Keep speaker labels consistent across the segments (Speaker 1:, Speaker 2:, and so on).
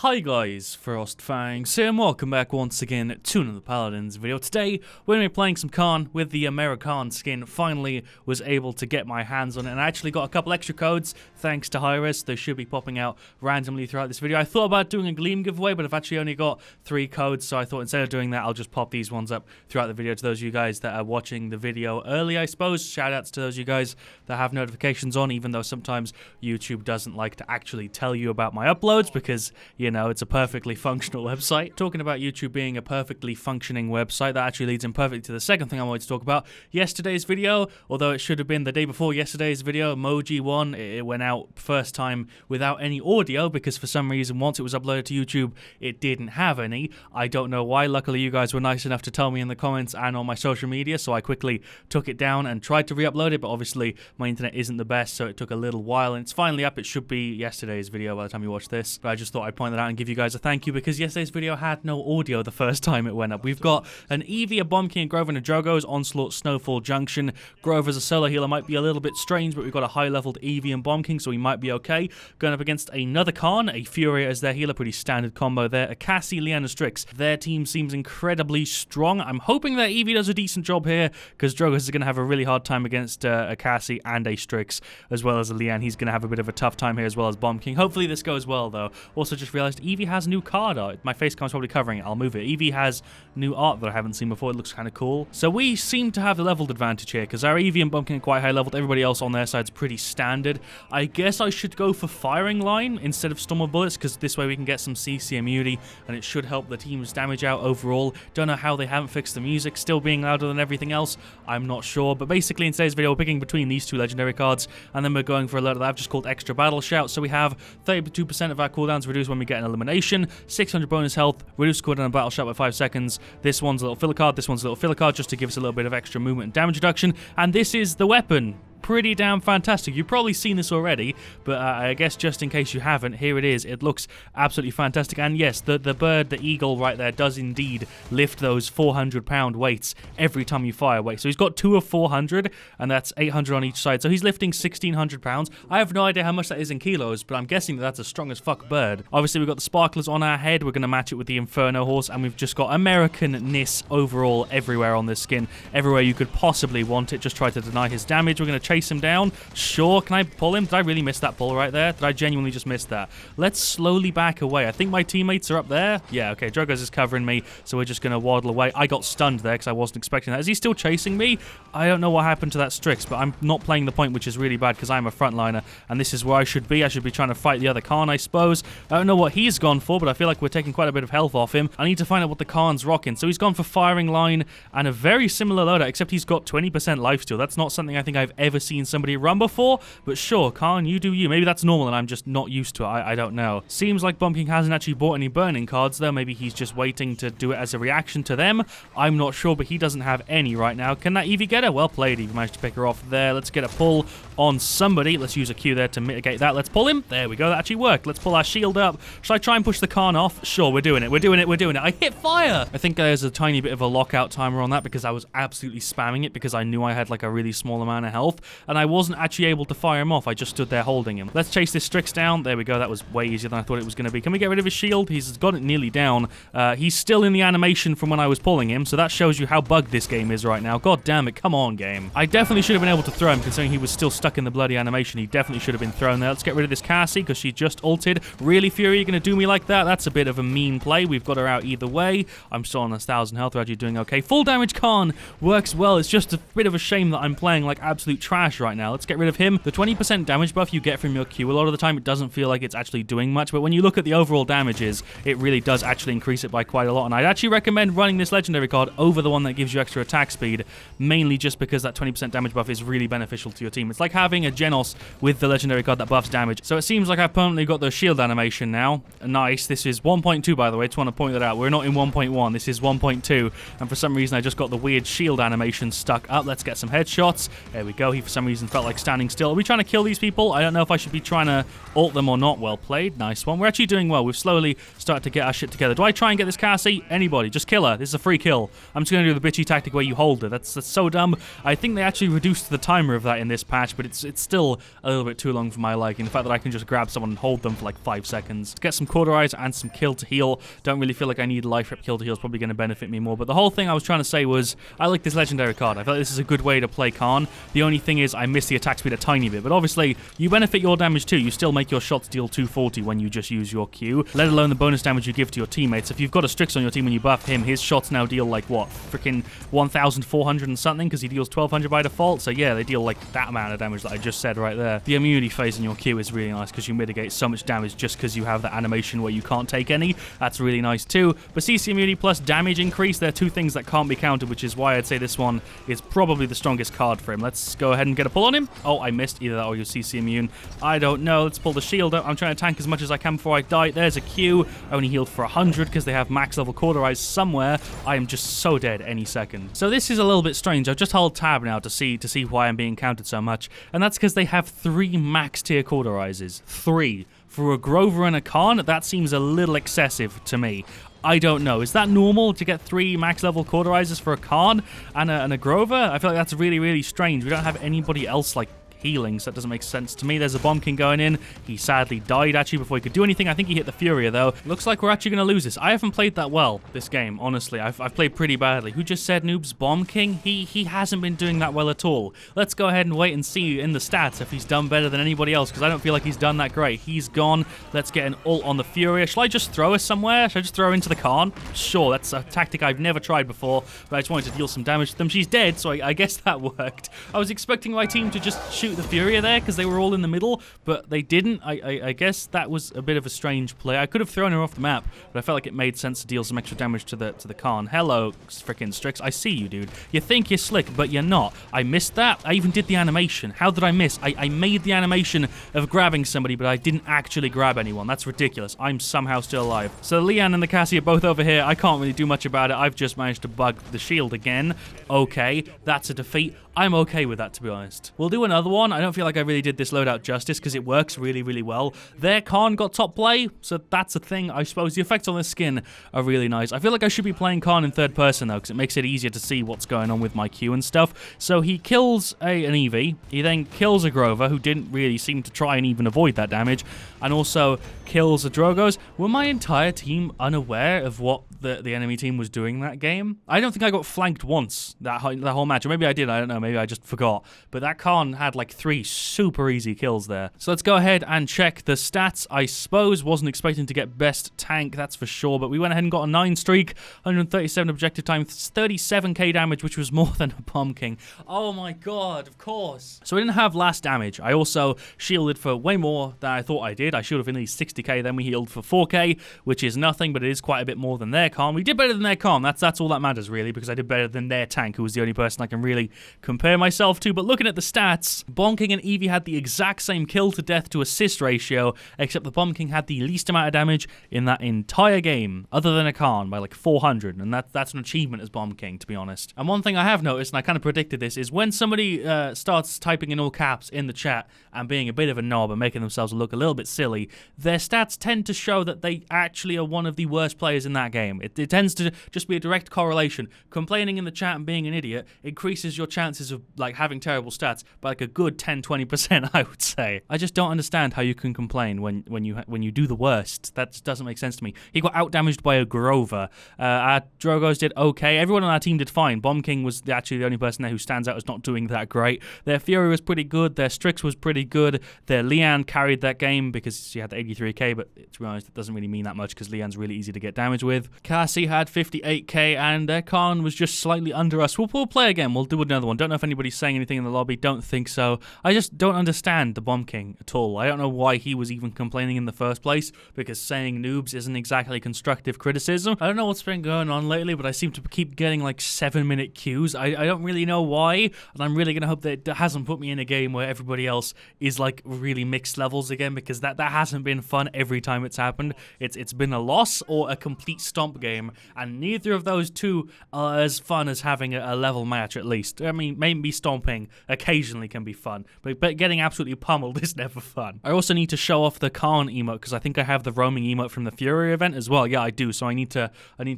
Speaker 1: Hi guys, FrostFangs here and welcome back once again to another Paladins video. Today, we're going to be playing some Khan with the AMERI-KHAN skin. Finally was able to get my hands on it and I actually got a couple extra codes thanks to Hi-Rez. They should be popping out randomly throughout this video. I thought about doing a Gleam giveaway, but I've actually only got 3 codes, so I thought instead of doing that, I'll just pop these ones up throughout the video to those of you guys that are watching the video early, I suppose. Shoutouts to those of you guys that have notifications on, even though sometimes YouTube doesn't like to actually tell you about my uploads because, you know, it's a perfectly functional website. Talking about YouTube being a perfectly functioning website, that actually leads in perfectly to the second thing I wanted to talk about. Yesterday's video, although it should have been the day before yesterday's video, Emoji 1, it went out first time without any audio because for some reason once it was uploaded to YouTube, it didn't have any. I don't know why. Luckily you guys were nice enough to tell me in the comments and on my social media, so I quickly took it down and tried to re-upload it, but obviously my internet isn't the best, so it took a little while and it's finally up. It should be yesterday's video by the time you watch this, but I just thought I'd point that out and give you guys a thank you because yesterday's video had no audio the first time it went up. We've got an Eevee, a Bomb King, a Grover, and a Drogo's Onslaught Snowfall Junction. Grover as a solo healer might be a little bit strange, but we've got a high-leveled Eevee and Bomb King, so we might be okay. Going up against another Khan, a Furia as their healer, pretty standard combo there. A Cassie, Leanna, Strix. Their team seems incredibly strong. I'm hoping that Eevee does a decent job here because Drogo's is going to have a really hard time against a Cassie and a Strix, as well as a Leanne. He's going to have a bit of a tough time here as well as Bomb King. Hopefully this goes well, though. Also just realized Eevee has new card art. My face cam's probably covering it. I'll move it. Eevee has new art that I haven't seen before. It looks kind of cool. So we seem to have the leveled advantage here because our Eevee and Bomb King are quite high leveled. Everybody else on their side's pretty standard. I guess I should go for Firing Line instead of Storm of Bullets because this way we can get some CC immunity and it should help the team's damage out overall. Don't know how they haven't fixed the music. Still being louder than everything else. I'm not sure. But basically in today's video we're picking between these 2 legendary cards and then we're going for a load that I've just called Extra Battle Shout. So we have 32% of our cooldowns reduced when we get an elimination, 600 bonus health, reduce cooldown on Battle Shout by 5 seconds. This one's a little filler card, this one's a little filler card just to give us a little bit of extra movement and damage reduction. And this is the weapon. Pretty damn fantastic. You've probably seen this already, but I guess just in case you haven't, here it is. It looks absolutely fantastic. And yes, the bird, the eagle right there, does indeed lift those 400-pound weights every time you fire away. So he's got 2 of 400, and that's 800 on each side. So he's lifting 1,600 pounds. I have no idea how much that is in kilos, but I'm guessing that that's a strong as fuck bird. Obviously, we've got the sparklers on our head. We're going to match it with the Inferno horse, and we've just got American-ness overall everywhere on this skin. Everywhere you could possibly want it. Just try to deny his damage. We're going to chase him down. Sure, can I pull him? Did I really miss that pull right there? Did I genuinely just miss that? Let's slowly back away. I think my teammates are up there. Yeah, okay, Drogo's is covering me, so we're just going to waddle away. I got stunned there because I wasn't expecting that. Is he still chasing me? I don't know what happened to that Strix, but I'm not playing the point, which is really bad because I'm a frontliner, and this is where I should be. I should be trying to fight the other Khan, I suppose. I don't know what he's gone for, but I feel like we're taking quite a bit of health off him. I need to find out what the Khan's rocking. So he's gone for Firing Line and a very similar loadout, except he's got 20% lifesteal. That's not something I think I've ever seen somebody run before, but sure, Khan, you do you. Maybe that's normal and I'm just not used to it. I don't know. Seems like Bomb King hasn't actually bought any burning cards, though. Maybe he's just waiting to do it as a reaction to them. I'm not sure, but he doesn't have any right now. Can that Eevee get her? Well played, Eevee managed to pick her off there. Let's get a pull on somebody. Let's use a Q there to mitigate that. Let's pull him. There we go. That actually worked. Let's pull our shield up. Should I try and push the Khan off? Sure, we're doing it. We're doing it. We're doing it. I hit fire. I think there's a tiny bit of a lockout timer on that because I was absolutely spamming it because I knew I had like a really small amount of health and I wasn't actually able to fire him off. I just stood there holding him. Let's chase this Strix down. There we go. That was way easier than I thought it was going to be. Can we get rid of his shield? He's got it nearly down. He's still in the animation from when I was pulling him, so that shows you how bugged this game is right now. God damn it. Come on, game. I definitely should have been able to throw him considering he was still stuck in the bloody animation. He definitely should have been thrown there. Let's get rid of this Cassie because she just ulted. Really, Fury, you're going to do me like that? That's a bit of a mean play. We've got her out either way. I'm still on 1,000 health. We're actually doing okay. Full damage Khan works well. It's just a bit of a shame that I'm playing like absolute trash right now. Let's get rid of him. The 20% damage buff you get from your Q, a lot of the time it doesn't feel like it's actually doing much, but when you look at the overall damages, it really does actually increase it by quite a lot, and I'd actually recommend running this legendary card over the one that gives you extra attack speed, mainly just because that 20% damage buff is really beneficial to your team. It's like having a Genos with the legendary card that buffs damage. So it seems like I've permanently got the shield animation now. Nice. This is 1.2, by the way. Just want to point that out. We're not in 1.1. This is 1.2, and for some reason I just got the weird shield animation stuck up. Let's get some headshots. There we go. He for some reason felt like standing still. Are we trying to kill these people? I don't know if I should be trying to ult them or not. Well played. Nice one. We're actually doing well. We've slowly started to get our shit together. Do I try and get this Cassie? Anybody. Just kill her. This is a free kill. I'm just going to do the bitchy tactic where you hold her. That's so dumb. I think they actually reduced the timer of that in this patch, but it's still a little bit too long for my liking. The fact that I can just grab someone and hold them for like 5 seconds. To get some cauterize and some kill to heal. Don't really feel like I need life rep kill to heal. Is probably going to benefit me more. But the whole thing I was trying to say was I like this legendary card. I feel like this is a good way to play Khan. The only thing is I miss the attack speed a tiny bit. But obviously you benefit your damage too. You still make your shots deal 240 when you just use your Q. Let alone the bonus damage you give to your teammates. If you've got a Strix on your team and you buff him, his shots now deal like what? Freaking 1,400 and something because he deals 1,200 by default. So yeah, they deal like that amount of damage that I just said right there. The immunity phase in your Q is really nice because you mitigate so much damage just because you have that animation where you can't take any. That's really nice too. But CC immunity plus damage increase, they're two things that can't be countered, which is why I'd say this one is probably the strongest card for him. Let's go ahead and get a pull on him. Oh, I missed either that or your CC immune. I don't know. Let's pull the shield out. I'm trying to tank as much as I can before I die. There's a Q. I only healed for 100 because they have max level cauterize somewhere. I am just so dead any second. So this is a little bit strange. I've just held tab now to see why I'm being countered so much. And that's because they have 3 max tier cauterizes. 3. For a Grover and a Khan, that seems a little excessive to me. I don't know. Is that normal to get 3 max level cauterizers for a Khan and a Grover? I feel like that's really, really strange. We don't have anybody else like healing, so that doesn't make sense to me. There's a Bomb King going in. He sadly died actually before he could do anything. I think he hit the Furia though. Looks like we're actually going to lose this. I haven't played that well this game, honestly. I've played pretty badly. Who just said Noob's Bomb King? He hasn't been doing that well at all. Let's go ahead and wait and see in the stats if he's done better than anybody else, because I don't feel like he's done that great. He's gone. Let's get an ult on the Furia. Shall I just throw her somewhere? Should I just throw her into the Khan? Sure, that's a tactic I've never tried before, but I just wanted to deal some damage to them. She's dead, so I guess that worked. I was expecting my team to just shoot the Furia there, because they were all in the middle, but they didn't. I guess that was a bit of a strange play. I could have thrown her off the map, but I felt like it made sense to deal some extra damage to the Khan. Hello, frickin' Strix. I see you, dude. You think you're slick, but you're not. I missed that. I even did the animation. How did I miss? I made the animation of grabbing somebody, but I didn't actually grab anyone. That's ridiculous. I'm somehow still alive. So Leanne and the Cassie are both over here. I can't really do much about it. I've just managed to bug the shield again. Okay, that's a defeat. I'm okay with that, to be honest. We'll do another one. I don't feel like I really did this loadout justice because it works really, really well. Their Khan got top play, so that's a thing, I suppose. The effects on the skin are really nice. I feel like I should be playing Khan in third person, though, because it makes it easier to see what's going on with my Q and stuff. So he kills an Eevee. He then kills a Grover, who didn't really seem to try and even avoid that damage, and also kills a Drogos. Were my entire team unaware of what the enemy team was doing that game? I don't think I got flanked once that whole match, or maybe I did, I don't know, maybe I just forgot. But that Khan had like 3 super easy kills there. So let's go ahead and check the stats. I suppose wasn't expecting to get best tank, that's for sure, but we went ahead and got a 9 streak, 137 objective time, 37k damage, which was more than a Bomb King. Oh my god, of course. So we didn't have last damage. I also shielded for way more than I thought I did. I shielded for nearly 60k, then we healed for 4k, which is nothing, but it is quite a bit more than their Khan. We did better than their Khan. That's all that matters, really, because I did better than their tank, who was the only person I can really compare myself to. But looking at the stats, Bomb King and Eevee had the exact same kill to death to assist ratio, except the Bomb King had the least amount of damage in that entire game, other than a Khan, by like 400, and that's an achievement as Bomb King, to be honest. And one thing I have noticed, and I kind of predicted this, is when somebody starts typing in all caps in the chat and being a bit of a knob and making themselves look a little bit silly, their stats tend to show that they actually are one of the worst players in that game. It tends to just be a direct correlation. Complaining in the chat and being an idiot increases your chances of like having terrible stats by like a good 10-20%, I would say. I just don't understand how you can complain when you do the worst. That just doesn't make sense to me. He got outdamaged by a Grover. Our Drogos did okay. Everyone on our team did fine. Bomb King was actually the only person there who stands out as not doing that great. Their Fury was pretty good. Their Strix was pretty good. Their Leanne carried that game because she had the 83k, but to be honest, it doesn't really mean that much because Leanne's really easy to get damage with. Cassie had 58k and their Khan was just slightly under us. We'll play again. We'll do another one. Don't know if anybody's saying anything in the lobby. Don't think so. I just don't understand the Bomb King at all. I don't know why he was even complaining in the first place, because saying noobs isn't exactly constructive criticism. I don't know what's been going on lately, but I seem to keep getting like 7-minute queues. I don't really know why, and I'm really going to hope that it hasn't put me in a game where everybody else is like really mixed levels again, because that hasn't been fun every time it's happened. It's been a loss or a complete stomp game, and neither of those two are as fun as having a level match, at least. I mean, maybe stomping occasionally can be fun, but getting absolutely pummeled is never fun. I also need to show off the Khan emote because I think I have the roaming emote from the Fury event as well. Yeah, I do. So I need to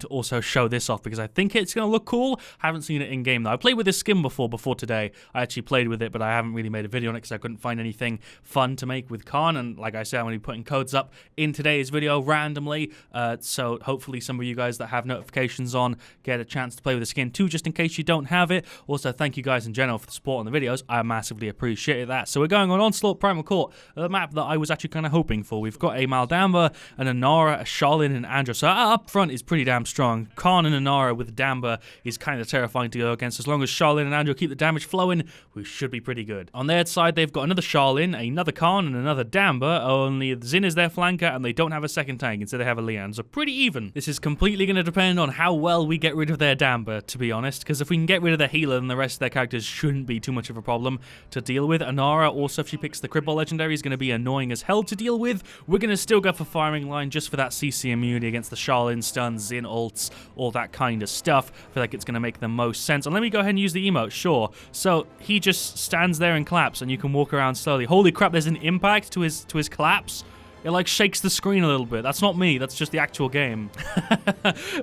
Speaker 1: also show this off because I think it's gonna look cool. Haven't seen it in game though. I played with this skin before today. I actually played with it, but I haven't really made a video on it because I couldn't find anything fun to make with Khan. And like I said, I'm gonna be putting codes up in today's video randomly. So hopefully some of you guys that have notifications on get a chance to play with the skin too, just in case you don't have it. Also, thank you guys in general for the support on the videos. I massively appreciate that. So we're going on Onslaught Primal Court, the map that I was actually kind of hoping for. We've got a Maldamba, an Inara, a Charlene, and Andra. So up front is pretty damn strong. Khan and Inara with Damba is kind of terrifying to go against. As long as Charlene and Andra keep the damage flowing, we should be pretty good. On their side, they've got another Charlene, another Khan, and another Damba. Only Zin is their flanker, and they don't have a second tank. Instead, they have a Lian. So pretty even. This is completely going to depend on how well we get rid of their Damba, to be honest. Because if we can get rid of their healer, then the rest of their characters shouldn't be too much of a problem to deal with. Inara, also, if she picks the Cripple Legendary, is going to be annoying as hell to deal with. We're going to still go for Firing Line just for that CC immunity against the Charlene stuns, Zin ults, all that kind of stuff. I feel like it's going to make the most sense. And let me go ahead and use the emote, sure. So he just stands there and claps, and you can walk around slowly. Holy crap, there's an impact to his claps. It like shakes the screen a little bit. That's not me, that's just the actual game.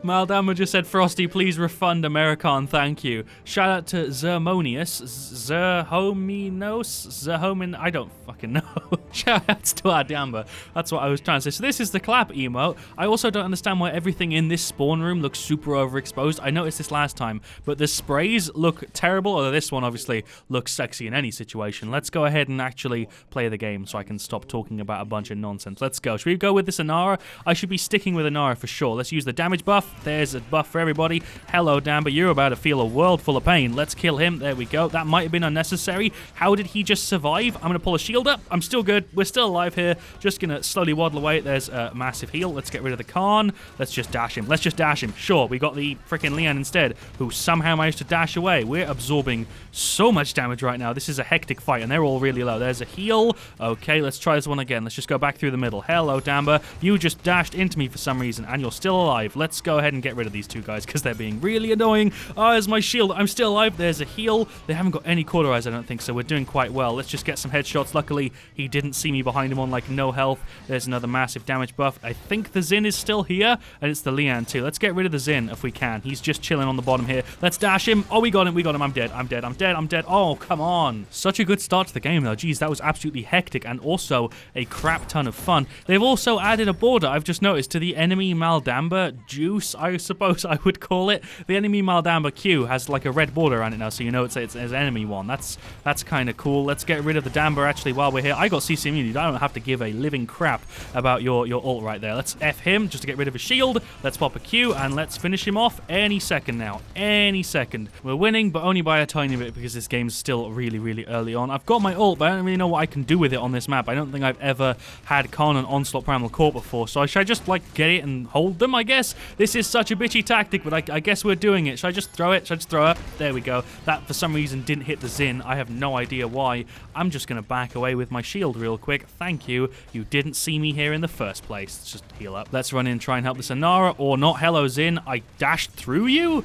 Speaker 1: Maldama just said, Frosty, please refund AMERI-KHAN, thank you. Shout out to Zermonius, Zerhomin, I don't fucking know. Shout out to our Damba. That's what I was trying to say. So this is the clap emote. I also don't understand why everything in this spawn room looks super overexposed. I noticed this last time, but the sprays look terrible, although this one obviously looks sexy in any situation. Let's go ahead and actually play the game so I can stop talking about a bunch of nonsense. Let's go. Should we go with this Inara? I should be sticking with Inara for sure. Let's use the damage buff. There's a buff for everybody. Hello, Damba. You're about to feel a world full of pain. Let's kill him. There we go. That might have been unnecessary. How did he just survive? I'm going to pull a shield up. I'm still good. We're still alive here. Just going to slowly waddle away. There's a massive heal. Let's get rid of the Khan. Let's just dash him. Let's just dash him. Sure, we got the freaking Lian instead, who somehow managed to dash away. We're absorbing so much damage right now. This is a hectic fight, and they're all really low. There's a heal. Okay, let's try this one again. Let's just go back through the middle. Hello, Damba. You just dashed into me for some reason, and you're still alive. Let's go ahead and get rid of these two guys, because they're being really annoying. Oh, there's my shield. I'm still alive. There's a heal. They haven't got any cauterize, I don't think, so we're doing quite well. Let's just get some headshots. Luckily, he didn't see me behind him on, like, no health. There's another massive damage buff. I think the Zin is still here, and it's the Lian, too. Let's get rid of the Zin if we can. He's just chilling on the bottom here. Let's dash him. Oh, we got him. We got him. I'm dead. I'm dead. I'm dead. I'm dead. Oh, come on. Such a good start to the game, though. Jeez, that was absolutely hectic, and also a crap ton of fun. They've also added a border, I've just noticed, to the enemy Maldamba juice, I suppose I would call it. The enemy Maldamba Q has like a red border around it now, so you know it's an enemy one. That's kind of cool. Let's get rid of the Damba actually while we're here. I got CC immunity. I don't have to give a living crap about your ult right there. Let's F him just to get rid of his shield. Let's pop a Q and let's finish him off any second now. Any second. We're winning, but only by a tiny bit because this game's still really, really early on. I've got my ult, but I don't really know what I can do with it on this map. I don't think I've ever had Khan and Onslaught Primal Court before, so should I just like get it and hold them, I guess? This is such a bitchy tactic, but I guess we're doing it. Should I just throw it? Should I just throw it? There we go. That for some reason didn't hit the Zin. I have no idea why. I'm just going to back away with my shield real quick. Thank you. You didn't see me here in the first place. Let's just heal up. Let's run in and try and help this Inara, or not. Hello, Zin. I dashed through you?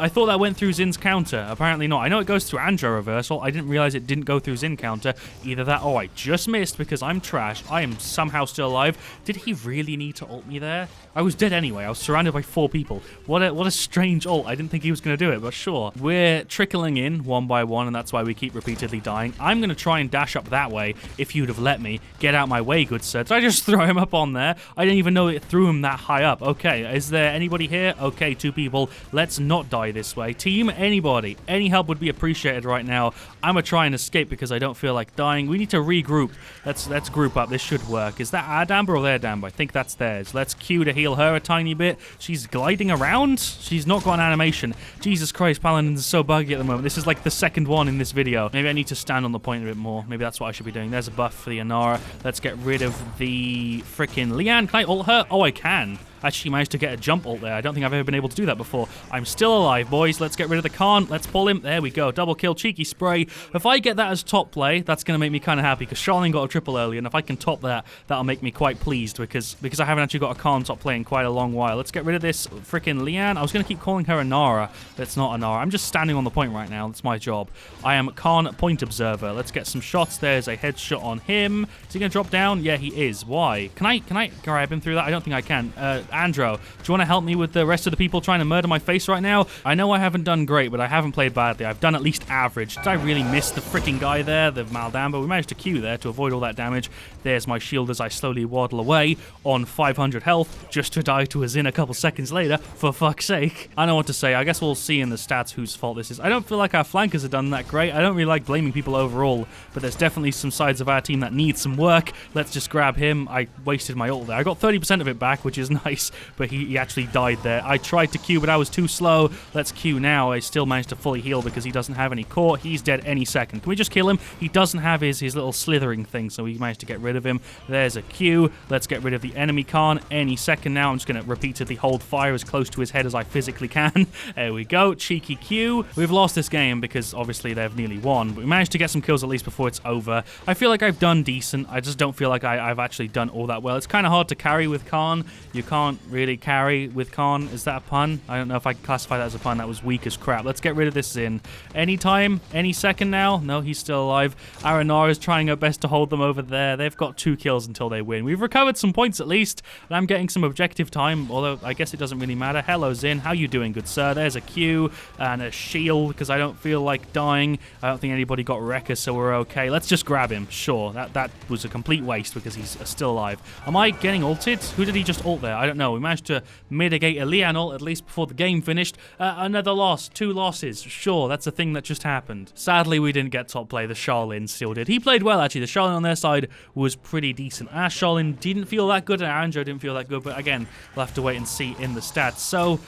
Speaker 1: I thought that went through Zin's counter. Apparently not. I know it goes through Andra reversal. I didn't realize it didn't go through Zin counter. Either that or I just missed because I'm trash. I am somehow still alive. Did he really need to ult me there? I was dead anyway. I was surrounded by 4 people. What a strange ult. I didn't think he was going to do it, but sure. We're trickling in one by one, and that's why we keep repeatedly dying. I'm going to try and dash up that way if you'd have let me. Get out my way, good sir. Did I just throw him up on there? I didn't even know it threw him that high up. Okay, is there anybody here? Okay, 2 people. Let's not die this way. Team, anybody. Any help would be appreciated right now. I'm going to try and escape because I don't feel like dying. We need to regroup. Let's group up. This should work. Is that our Damba or their Damba? I think that's theirs. Let's Q to heal her a tiny bit. She's gliding around. She's not got an animation. Jesus Christ, Paladins is so buggy at the moment. This is like the second one in this video. Maybe I need to stand on the point a bit more. Maybe that's what I should be doing. There's a buff for the Inara. Let's get rid of the freaking Lian. Can I ult her? Oh, I can. Actually managed to get a jump ult there. I don't think I've ever been able to do that before. I'm still alive, boys. Let's get rid of the Khan. Let's pull him. There we go. Double kill, cheeky spray. If I get that as top play, that's going to make me kind of happy because Charlene got a triple earlier, and if I can top that, that'll make me quite pleased because I haven't actually got a Khan top play in quite a long while. Let's get rid of this freaking Leanne. I was going to keep calling her Anara. That's not Anara. I'm just standing on the point right now. That's my job. I am Khan point observer. Let's get some shots. There's a headshot on him. Is he going to drop down? Yeah, he is. Why? Can I grab him through that? I don't think I can. Andro, do you want to help me with the rest of the people trying to murder my face right now? I know I haven't done great, but I haven't played badly. I've done at least average. Did I really miss the freaking guy there, the Maldamba? We managed to Q there to avoid all that damage. There's my shield as I slowly waddle away on 500 health, just to die to a Zin a couple seconds later, for fuck's sake. I don't know what to say. I guess we'll see in the stats whose fault this is. I don't feel like our flankers have done that great. I don't really like blaming people overall, but there's definitely some sides of our team that need some work. Let's just grab him. I wasted my ult there. I got 30% of it back, which is nice, but he actually died there. I tried to Q, but I was too slow. Let's Q now. I still managed to fully heal because he doesn't have any core. He's dead any second. Can we just kill him? He doesn't have his little slithering thing, so we managed to get rid of him. There's a Q. Let's get rid of the enemy Khan any second now. I'm just going to repeatedly hold fire as close to his head as I physically can. There we go. Cheeky Q. We've lost this game because obviously they've nearly won, but we managed to get some kills at least before it's over. I feel like I've done decent. I just don't feel like I've actually done all that well. It's kind of hard to carry with Khan. You can't really carry with Khan. Is that a pun? I don't know if I can classify that as a pun. That was weak as crap. Let's get rid of this Zin. Anytime? Any second now? No, he's still alive. Aranara is trying her best to hold them over there. They've got 2 kills until they win. We've recovered some points at least, and I'm getting some objective time, although I guess it doesn't really matter. Hello, Zin. How you doing, good sir? There's a Q and a shield because I don't feel like dying. I don't think anybody got Wrecker, so we're okay. Let's just grab him. Sure, that was a complete waste because he's still alive. Am I getting ulted? Who did he just ult there? I don't know. We managed to mitigate a Lian ult at least before the game finished. Another loss. 2 losses. Sure, that's a thing that just happened. Sadly, we didn't get top play. The Charlene still did. He played well, actually. The Charlene on their side was pretty decent. Our Charlene didn't feel that good, and our Andro didn't feel that good, but again, we'll have to wait and see in the stats. So,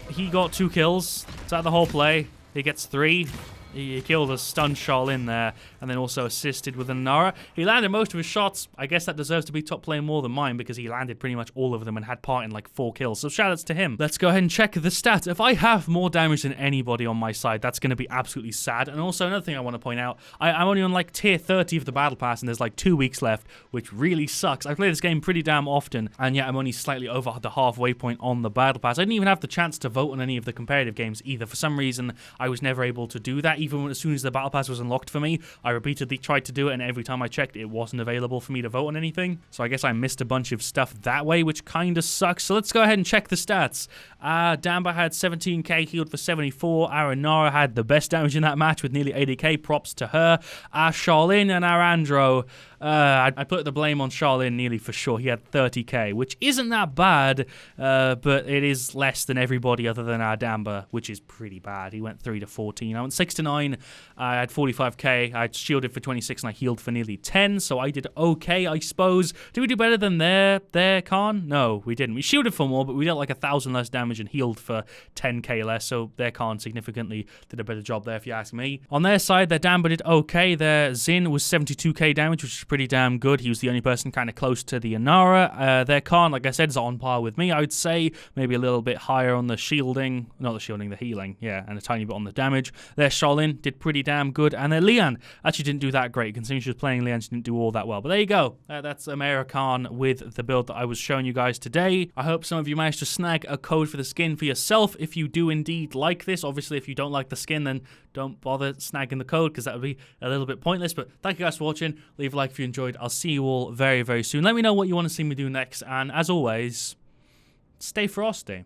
Speaker 1: he got 2 kills. Is that the whole play? He gets 3. He killed a stunned Charlene there, and then also assisted with a Nara. He landed most of his shots. I guess that deserves to be top play more than mine because he landed pretty much all of them and had part in like 4 kills. So shoutouts to him. Let's go ahead and check the stats. If I have more damage than anybody on my side, that's going to be absolutely sad. And also another thing I want to point out, I'm only on like tier 30 of the battle pass, and there's like 2 weeks left, which really sucks. I play this game pretty damn often, and yet I'm only slightly over the halfway point on the battle pass. I didn't even have the chance to vote on any of the competitive games either. For some reason, I was never able to do that. Even as soon as the battle pass was unlocked for me, I repeatedly tried to do it, and every time I checked, it wasn't available for me to vote on anything. So I guess I missed a bunch of stuff that way, which kind of sucks. So let's go ahead and check the stats. Damba had 17k, healed for 74. Aranara had the best damage in that match with nearly 80k. Props to her. Charlene and Arandro, I put the blame on Charlene nearly for sure. He had 30k, which isn't that bad, but it is less than everybody other than our Damba, which is pretty bad. He went 3 to 14. I went 6 to 9. I had 45k. I shielded for 26 and I healed for nearly 10, so I did okay, I suppose. Did we do better than their Khan? No, we didn't. We shielded for more, but we dealt like 1,000 less damage and healed for 10k less, so their Khan significantly did a better job there, if you ask me. On their side, their Damba did okay. Their Zin was 72k damage, which is pretty damn good. He was the only person kind of close to the Anara. Their Khan, like I said, is on par with me, I would say. Maybe a little bit higher on the shielding. Not the shielding, the healing. Yeah, and a tiny bit on the damage. Their Charlene did pretty damn good. And their Lian actually didn't do that great. Considering she was playing Lian, she didn't do all that well. But there you go. That's AMERI-KHAN with the build that I was showing you guys today. I hope some of you managed to snag a code for the skin for yourself if you do indeed like this. Obviously, if you don't like the skin, then don't bother snagging the code because that would be a little bit pointless. But thank you guys for watching. Leave a like if you enjoyed. I'll see you all very, very soon. Let me know what you want to see me do next. And as always, stay frosty.